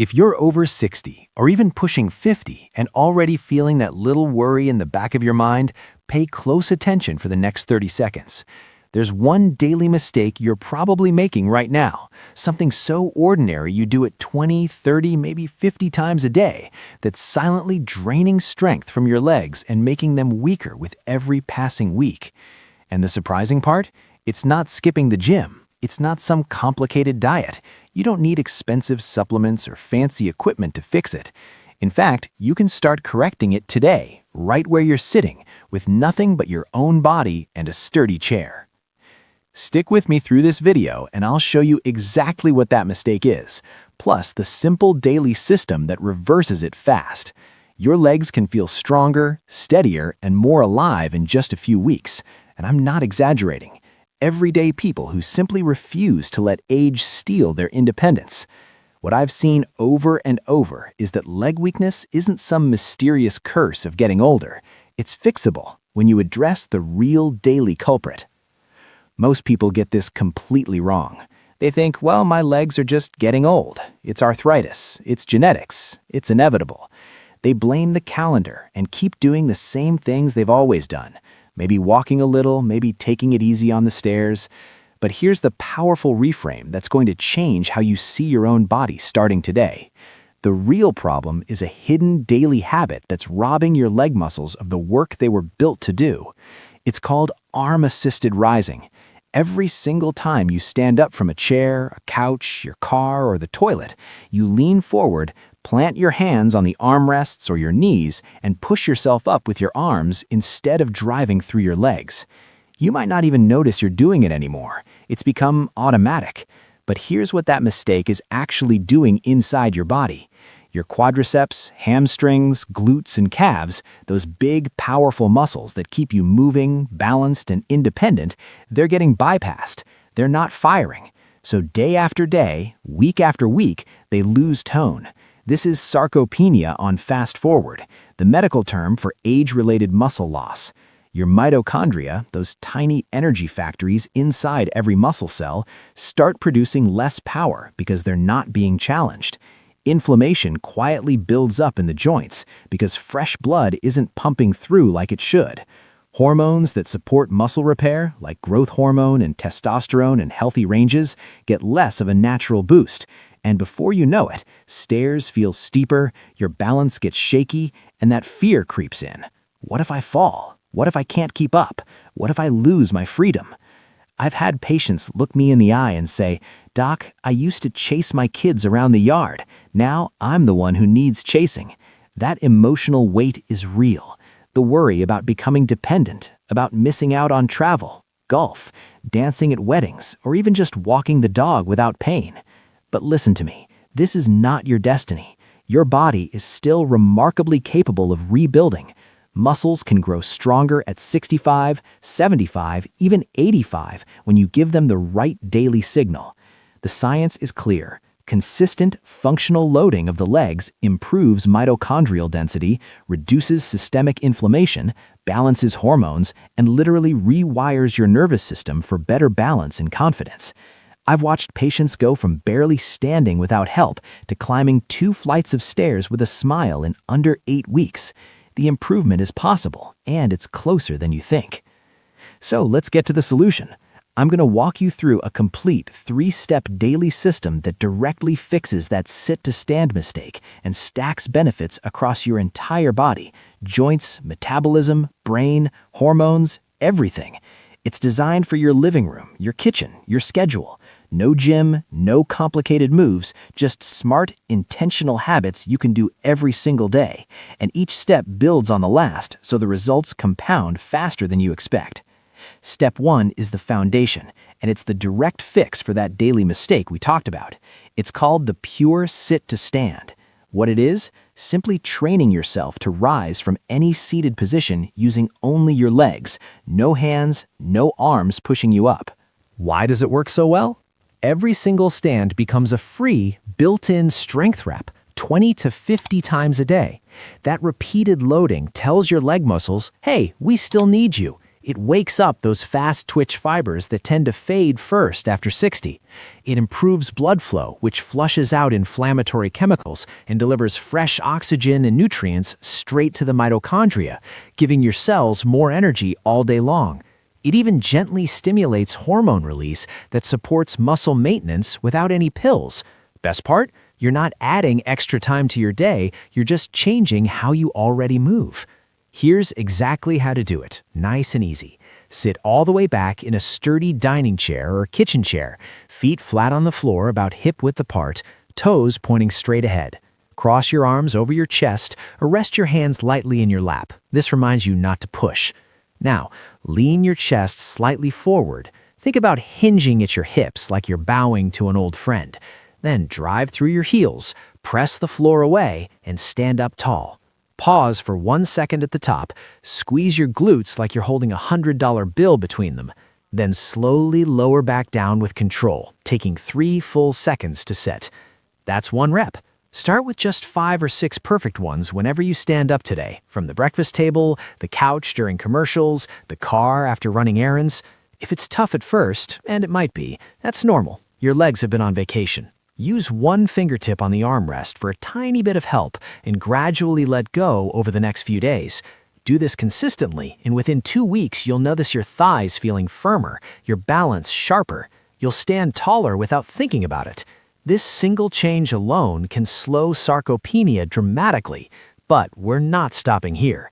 If you're over 60 or even pushing 50 and already feeling that little worry in the back of your mind, pay close attention for the next 30 seconds. There's one daily mistake you're probably making right now, something so ordinary you do it 20, 30, maybe 50 times a day, that's silently draining strength from your legs and making them weaker with every passing week. And the surprising part? It's not skipping the gym. It's not some complicated diet. You don't need expensive supplements or fancy equipment to fix it. In fact, you can start correcting it today, right where you're sitting, with nothing but your own body and a sturdy chair. Stick with me through this video and I'll show you exactly what that mistake is, plus the simple daily system that reverses it fast. Your legs can feel stronger, steadier, and more alive in just a few weeks, and I'm not exaggerating. Everyday people who simply refuse to let age steal their independence. What I've seen over and over is that leg weakness isn't some mysterious curse of getting older. It's fixable when you address the real daily culprit. Most people get this completely wrong. They think, well, my legs are just getting old. It's arthritis. It's genetics. It's inevitable. They blame the calendar and keep doing the same things they've always done. Maybe walking a little, maybe taking it easy on the stairs. But here's the powerful reframe that's going to change how you see your own body starting today. The real problem is a hidden daily habit that's robbing your leg muscles of the work they were built to do. It's called arm-assisted rising. Every single time you stand up from a chair, a couch, your car, or the toilet, you lean forward, plant your hands on the armrests or your knees, and push yourself up with your arms instead of driving through your legs. You might not even notice you're doing it anymore. It's become automatic. But here's what that mistake is actually doing inside your body. Your quadriceps, hamstrings, glutes, and calves, those big, powerful muscles that keep you moving, balanced, and independent, they're getting bypassed. They're not firing. So day after day, week after week, they lose tone. This is sarcopenia on fast forward, the medical term for age-related muscle loss. Your mitochondria, those tiny energy factories inside every muscle cell, start producing less power because they're not being challenged. Inflammation quietly builds up in the joints because fresh blood isn't pumping through like it should. Hormones that support muscle repair, like growth hormone and testosterone in healthy ranges, get less of a natural boost. And before you know it, stairs feel steeper, your balance gets shaky, and that fear creeps in. What if I fall? What if I can't keep up? What if I lose my freedom? I've had patients look me in the eye and say, "Doc, I used to chase my kids around the yard. Now I'm the one who needs chasing." That emotional weight is real. The worry about becoming dependent, about missing out on travel, golf, dancing at weddings, or even just walking the dog without pain. But listen to me, this is not your destiny. Your body is still remarkably capable of rebuilding. Muscles can grow stronger at 65, 75, even 85 when you give them the right daily signal. The science is clear. Consistent, functional loading of the legs improves mitochondrial density, reduces systemic inflammation, balances hormones, and literally rewires your nervous system for better balance and confidence. I've watched patients go from barely standing without help to climbing 2 flights of stairs with a smile in under 8 weeks. The improvement is possible, and it's closer than you think. So let's get to the solution. I'm going to walk you through a complete 3-step daily system that directly fixes that sit-to-stand mistake and stacks benefits across your entire body: joints, metabolism, brain, hormones, everything. It's designed for your living room, your kitchen, your schedule. No gym, no complicated moves, just smart, intentional habits you can do every single day. And each step builds on the last, so the results compound faster than you expect. Step 1 is the foundation, and it's the direct fix for that daily mistake we talked about. It's called the Pure Sit to Stand. What it is? Simply training yourself to rise from any seated position using only your legs, no hands, no arms pushing you up. Why does it work so well? Every single stand becomes a free, built-in strength rep 20 to 50 times a day. That repeated loading tells your leg muscles, hey, we still need you. It wakes up those fast-twitch fibers that tend to fade first after 60. It improves blood flow, which flushes out inflammatory chemicals and delivers fresh oxygen and nutrients straight to the mitochondria, giving your cells more energy all day long. It even gently stimulates hormone release that supports muscle maintenance without any pills. Best part? You're not adding extra time to your day, you're just changing how you already move. Here's exactly how to do it, nice and easy. Sit all the way back in a sturdy dining chair or kitchen chair, feet flat on the floor about hip-width apart, toes pointing straight ahead. Cross your arms over your chest or rest your hands lightly in your lap. This reminds you not to push. Now, lean your chest slightly forward. Think about hinging at your hips like you're bowing to an old friend. Then drive through your heels, press the floor away, and stand up tall. Pause for 1 second at the top, squeeze your glutes like you're holding a $100 bill between them. Then slowly lower back down with control, taking 3 full seconds to set. That's 1 rep. Start with just 5 or 6 perfect ones whenever you stand up today, from the breakfast table, the couch during commercials, the car after running errands. If it's tough at first, and it might be, that's normal. Your legs have been on vacation. Use 1 fingertip on the armrest for a tiny bit of help and gradually let go over the next few days. Do this consistently, and within 2 weeks, you'll notice your thighs feeling firmer, your balance sharper. You'll stand taller without thinking about it. This single change alone can slow sarcopenia dramatically, but we're not stopping here.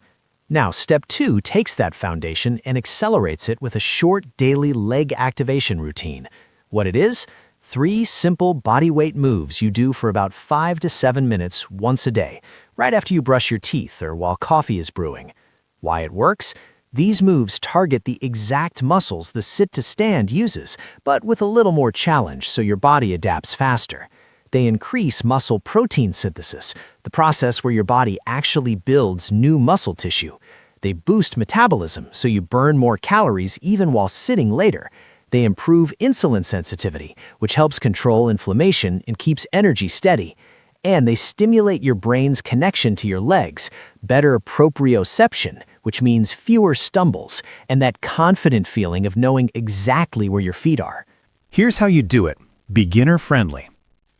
Now, step 2 takes that foundation and accelerates it with a short daily leg activation routine. What it is? 3 simple bodyweight moves you do for about 5 to 7 minutes once a day, right after you brush your teeth or while coffee is brewing. Why it works? These moves target the exact muscles the sit-to-stand uses, but with a little more challenge so your body adapts faster. They increase muscle protein synthesis, the process where your body actually builds new muscle tissue. They boost metabolism so you burn more calories even while sitting later. They improve insulin sensitivity, which helps control inflammation and keeps energy steady. And they stimulate your brain's connection to your legs, better proprioception, which means fewer stumbles, and that confident feeling of knowing exactly where your feet are. Here's how you do it, beginner-friendly.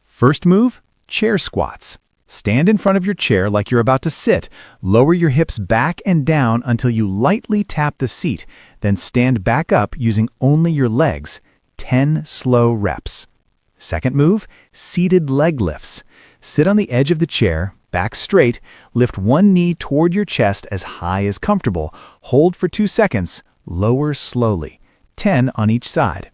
First move, chair squats. Stand in front of your chair like you're about to sit. Lower your hips back and down until you lightly tap the seat. Then stand back up using only your legs. 10 slow reps. Second move, seated leg lifts. Sit on the edge of the chair, back straight, lift 1 knee toward your chest as high as comfortable. Hold for 2 seconds, lower slowly. 10 on each side.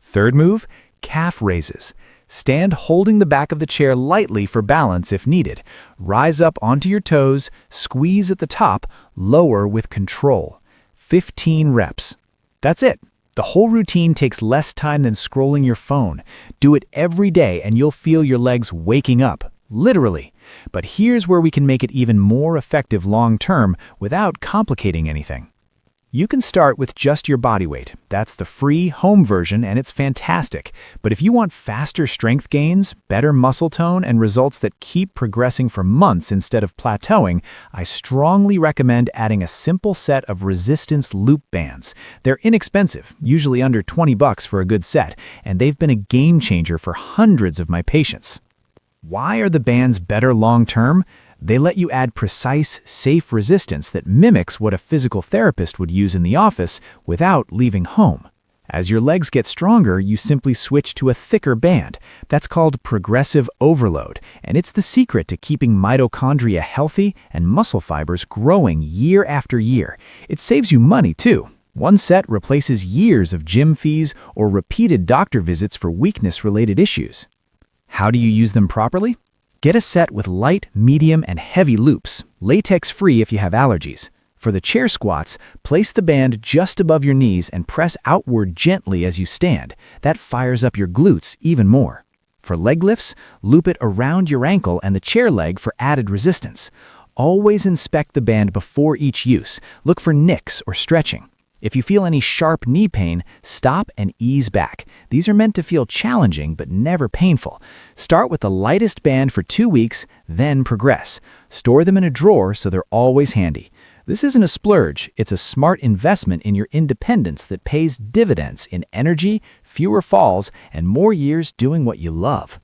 Third move, calf raises. Stand holding the back of the chair lightly for balance if needed. Rise up onto your toes, squeeze at the top, lower with control. 15 reps. That's it. The whole routine takes less time than scrolling your phone. Do it every day and you'll feel your legs waking up, literally. But here's where we can make it even more effective long-term without complicating anything. You can start with just your body weight. That's the free home version and it's fantastic. But if you want faster strength gains, better muscle tone, and results that keep progressing for months instead of plateauing, I strongly recommend adding a simple set of resistance loop bands. They're inexpensive, usually under $20 for a good set, and they've been a game changer for hundreds of my patients. Why are the bands better long-term? They let you add precise, safe resistance that mimics what a physical therapist would use in the office without leaving home. As your legs get stronger, you simply switch to a thicker band. That's called progressive overload, and it's the secret to keeping mitochondria healthy and muscle fibers growing year after year. It saves you money, too. 1 set replaces years of gym fees or repeated doctor visits for weakness-related issues. How do you use them properly? Get a set with light, medium, and heavy loops, latex-free if you have allergies. For the chair squats, place the band just above your knees and press outward gently as you stand. That fires up your glutes even more. For leg lifts, loop it around your ankle and the chair leg for added resistance. Always inspect the band before each use. Look for nicks or stretching. If you feel any sharp knee pain, stop and ease back. These are meant to feel challenging but never painful. Start with the lightest band for 2 weeks, then progress. Store them in a drawer so they're always handy. This isn't a splurge, it's a smart investment in your independence that pays dividends in energy, fewer falls, and more years doing what you love.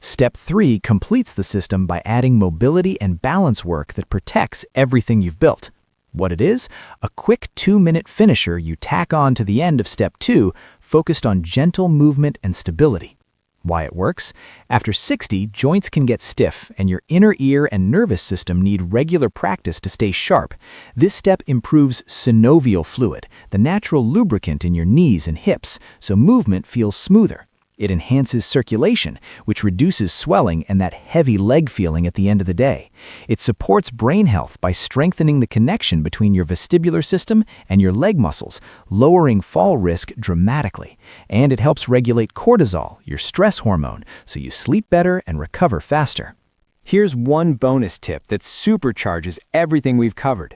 Step 3 completes the system by adding mobility and balance work that protects everything you've built. What it is? A quick 2-minute finisher you tack on to the end of Step 2, focused on gentle movement and stability. Why it works? After 60, joints can get stiff, and your inner ear and nervous system need regular practice to stay sharp. This step improves synovial fluid, the natural lubricant in your knees and hips, so movement feels smoother. It enhances circulation, which reduces swelling and that heavy leg feeling at the end of the day. It supports brain health by strengthening the connection between your vestibular system and your leg muscles, lowering fall risk dramatically. And it helps regulate cortisol, your stress hormone, so you sleep better and recover faster. Here's one bonus tip that supercharges everything we've covered.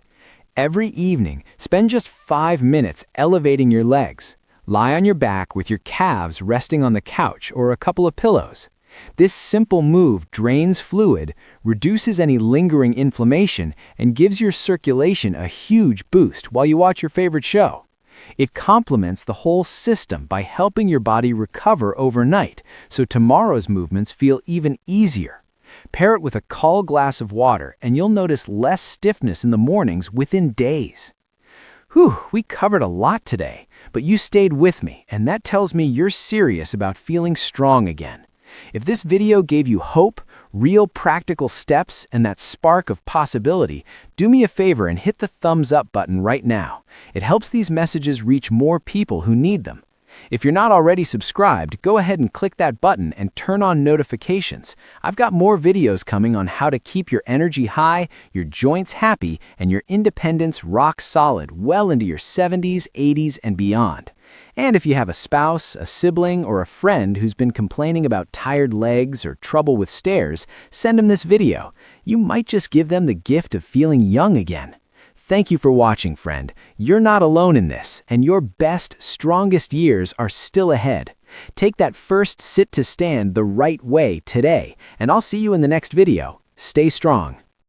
Every evening, spend just 5 minutes elevating your legs. Lie on your back with your calves resting on the couch or a couple of pillows. This simple move drains fluid, reduces any lingering inflammation, and gives your circulation a huge boost while you watch your favorite show. It complements the whole system by helping your body recover overnight, so tomorrow's movements feel even easier. Pair it with a cold glass of water, and you'll notice less stiffness in the mornings within days. Whew, we covered a lot today, but you stayed with me, and that tells me you're serious about feeling strong again. If this video gave you hope, real practical steps, and that spark of possibility, do me a favor and hit the thumbs up button right now. It helps these messages reach more people who need them. If you're not already subscribed, go ahead and click that button and turn on notifications. I've got more videos coming on how to keep your energy high, your joints happy, and your independence rock solid well into your 70s, 80s, and beyond. And if you have a spouse, a sibling, or a friend who's been complaining about tired legs or trouble with stairs, send them this video. You might just give them the gift of feeling young again. Thank you for watching, friend. You're not alone in this, and your best, strongest years are still ahead. Take that first sit to stand the right way today, and I'll see you in the next video. Stay strong.